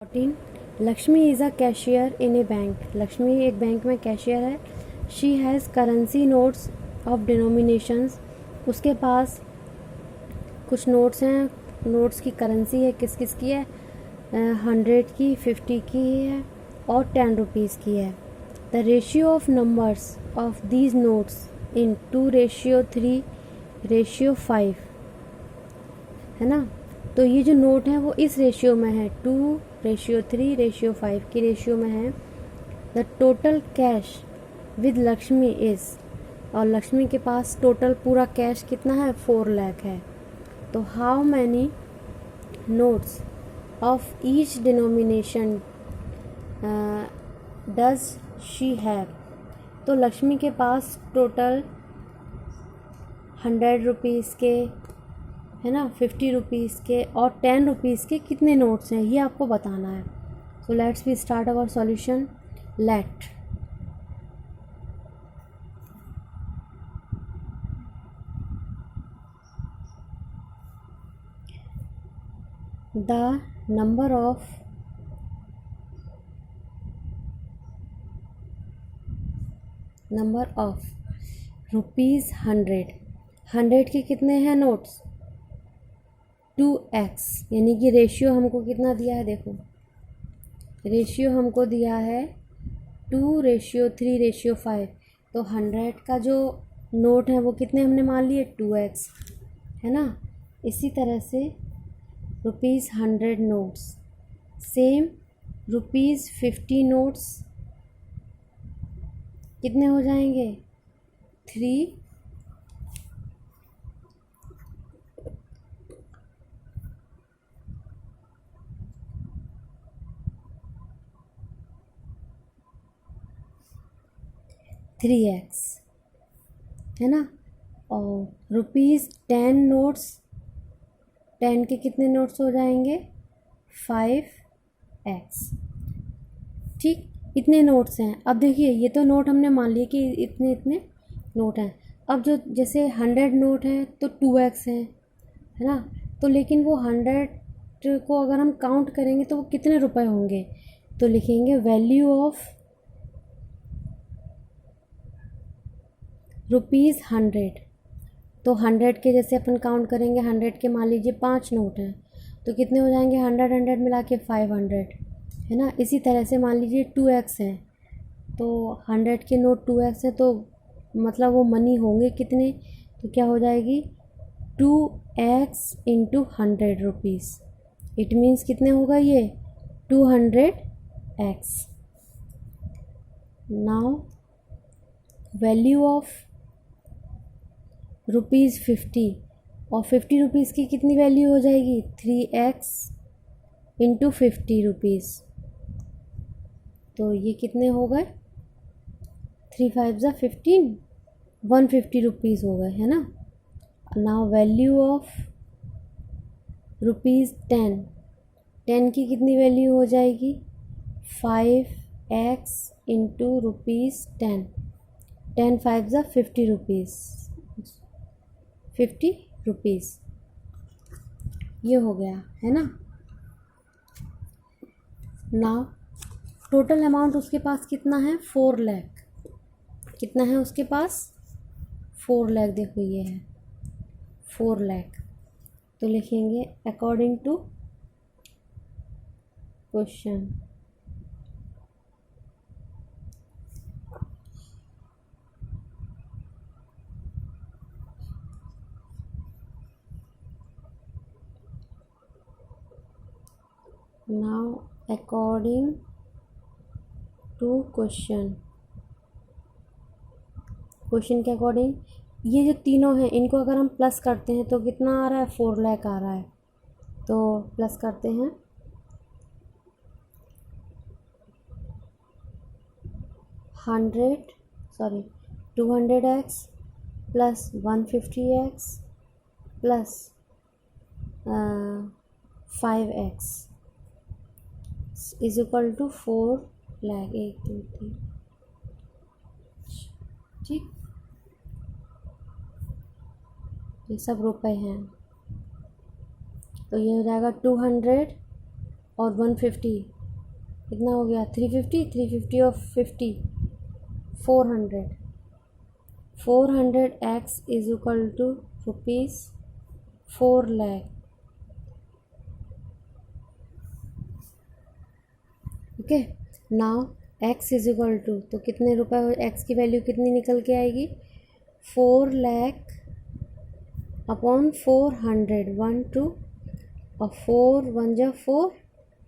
14 Lakshmi is a cashier in A bank. Lakshmi एक bank में cashier है। She has currency notes of denominations. उसके पास कुछ नोट्स हैं। नोट्स की करेंसी है, किस किस की है? 100 की, 50 की है और 10 रुपीज़ की है। The ratio of numbers of these notes in 2:3:5 है ना। तो ये जो नोट है वो इस रेशियो में है, 2:3:5 की रेशियो में है। The total cash with Lakshmi is, और लक्ष्मी के पास टोटल पूरा कैश कितना है? 4 लाख है। तो how many notes of each denomination does she have? तो लक्ष्मी के पास टोटल 100 रुपीज़ के, है ना, 50 रुपीज़ के और 10 रुपीज़ के कितने नोट्स हैं, ये आपको बताना है। So let's we start our solution. Let the number of rupees 100 के कितने हैं नोट्स? 2x, यानी कि रेशियो हमको कितना दिया है? देखो रेशियो हमको दिया है 2:3:5। तो 100 का जो नोट है वो कितने हमने मान लिए? 2x, है ना। इसी तरह से ₹100 नोट्स, सेम ₹50 नोट्स कितने हो जाएंगे? 3x, है ना। और ₹10 नोट्स, 10 के कितने नोट्स हो जाएंगे? 5x। ठीक, इतने नोट्स हैं। अब देखिए ये तो नोट हमने मान लिए कि इतने इतने नोट हैं। अब जो जैसे 100 नोट है तो 2x है ना। तो लेकिन वो 100 को अगर हम काउंट करेंगे तो वो कितने रुपए होंगे? तो लिखेंगे वैल्यू ऑफ ₹100। तो 100 के जैसे अपन काउंट करेंगे, 100 के मान लीजिए 5 नोट हैं तो कितने हो जाएंगे? 100 मिला के 500, है ना। इसी तरह से मान लीजिए 2x है, तो 100 के नोट 2x है तो मतलब वो मनी होंगे कितने? तो क्या हो जाएगी? 2x into 100 rupees. It means कितने होगा ये? 200x। नाउ वैल्यू ऑफ ₹50, और 50 रुपीज़ की कितनी वैल्यू हो जाएगी? 3x into 50 rupees. तो ये कितने हो गए? 3 5 15, 150 रुपीज़ हो गए, है ना। नाउ वैल्यू ऑफ ₹10, 10 की कितनी वैल्यू हो जाएगी? 5x इंटू ₹10, 10 5 50 रुपीज़, 50 रुपीज़ ये हो गया, है ना। नाउ टोटल अमाउंट उसके पास कितना है? 4 लाख। कितना है उसके पास? 4 लाख। देखो ये है 4 लाख। तो लिखेंगे according to question, now according to question के अकॉर्डिंग ये जो तीनों हैं इनको अगर हम प्लस करते हैं तो कितना आ रहा है? 4 लाख आ रहा है। तो प्लस करते हैं 200x plus 150x plus 5x is equal to 4 lakh. 1 2 3, ठीक, ये सब रुपए हैं। तो ये हो जाएगा 200 और 150 कितना हो गया, 350, 350 और 50 400। 400x is equal to ₹4 lakh. Okay, now x is equal to, तो कितने रुपए, x की वैल्यू कितनी निकल के आएगी, 4 लाख अपॉन 400, 1 2 और 4 1 जा 4,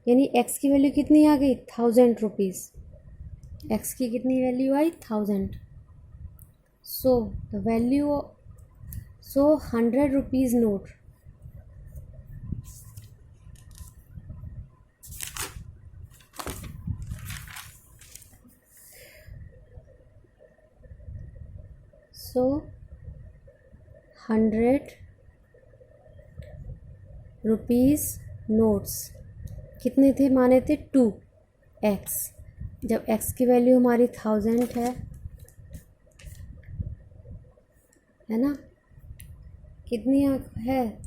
यानी x की वैल्यू कितनी आ गई, 1000 रुपीज़। x की कितनी value I, 1000। So the value, so 100 rupees note, so 100 rupees notes कितने थे, माने थे 2x। जब x की वैल्यू हमारी 1000 है ना, कितनी है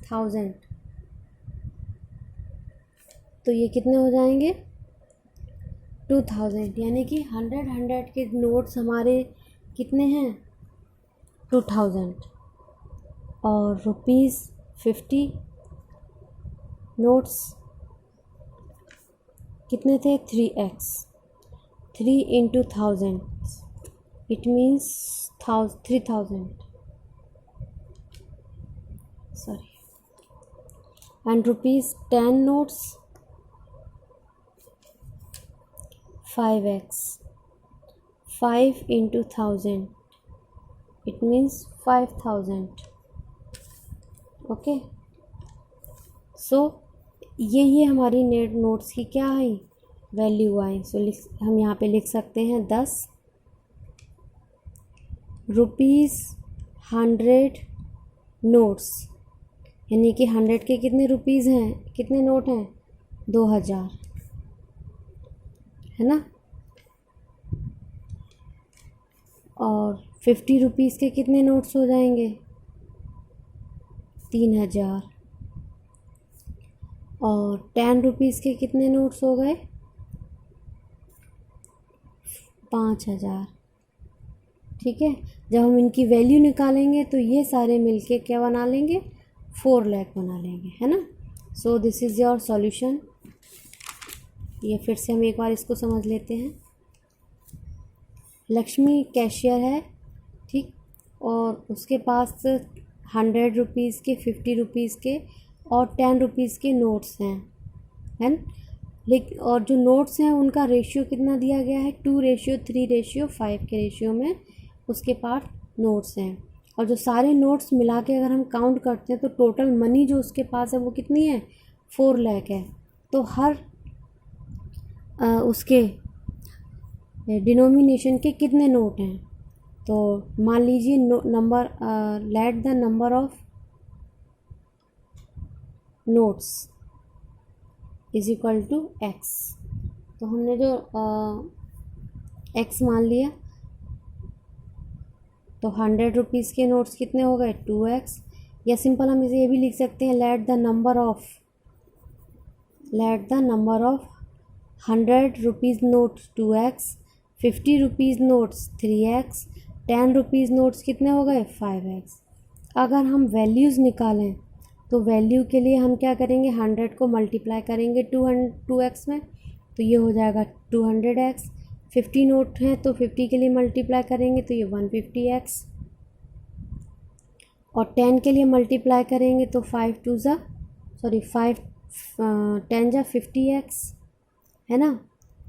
1000, तो ये कितने हो जाएंगे 2000, यानी कि 100 के नोट्स हमारे कितने हैं 2000, और ₹50 नोट्स कितने थे 3x, 3 into 1000 it means 3000, sorry, and ₹10 notes 5x, 5 into 1000 it means 5000। Okay, so ये हमारी नेट नोट्स की क्या आई, वैल्यू आई। सो हम यहाँ पे लिख सकते हैं 10 ₹100 नोट्स, यानी कि 100 के कितने रुपीज़ हैं, कितने नोट हैं 2000, है ना। और 50 रुपीज़ के कितने नोट्स हो जाएंगे 3000, और 10 रुपीज़ के कितने नोट्स हो गए 5000। ठीक है, जब हम इनकी वैल्यू निकालेंगे तो ये सारे मिलके क्या बना लेंगे 4 लाख बना लेंगे, है ना। So this is your solution. ये फिर से हम एक बार इसको समझ लेते हैं। लक्ष्मी कैशियर है, ठीक, और उसके पास 100 रुपीज़ के, 50 रुपीज़ के और 10 रुपीज़ के नोट्स हैं, लेकिन और जो नोट्स हैं उनका रेशियो कितना दिया गया है 2:3:5 के रेशियो में उसके पास नोट्स हैं। और जो सारे नोट्स मिला के अगर हम काउंट करते हैं तो टोटल मनी जो उसके पास है वो कितनी है 4 लाख है। तो हर उसके डिनोमिनेशन के कितने नोट हैं, तो मान लीजिए number, let the number of notes is equal to x। तो हमने जो x मान लिया, तो 100 रुपीज़ के नोट्स कितने हो गए 2x, या सिंपल हम इसे ये भी लिख सकते हैं late the number of 100 rupees notes 2x, 50 rupees notes 3x, 10 rupees notes कितने हो गए 5x। अगर हम वैल्यूज़ निकालें तो वैल्यू के लिए हम क्या करेंगे 100 को मल्टीप्लाई करेंगे 2x में, तो ये हो जाएगा 200x। 50 नोट हैं तो 50 के लिए मल्टीप्लाई करेंगे तो ये 150x, और 10 के लिए मल्टीप्लाई करेंगे तो 5 10 जा 50x, है ना।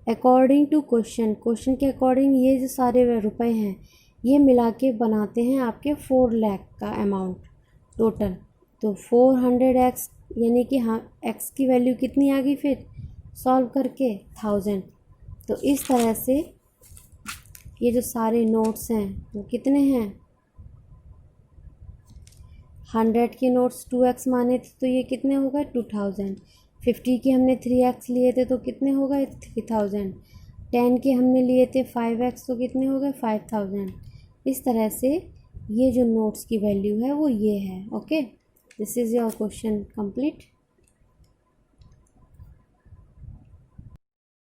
अकॉर्डिंग टू क्वेश्चन के अकॉर्डिंग ये जो सारे रुपए हैं ये मिला के बनाते हैं आपके 4 लाख का अमाउंट टोटल। तो 400x यानी कि हाँ x की वैल्यू कितनी आ गई फिर सॉल्व करके 1000। तो इस तरह से ये जो सारे नोट्स हैं वो कितने हैं 100 के नोट्स 2x माने थे तो ये कितने हो गए 2000। 50 के हमने 3x लिए थे तो कितने हो गए 3000। 10 के हमने लिए थे 5x तो कितने हो गए 5000। इस तरह से ये जो नोट्स की वैल्यू है वो ये है। Okay, this is your question complete.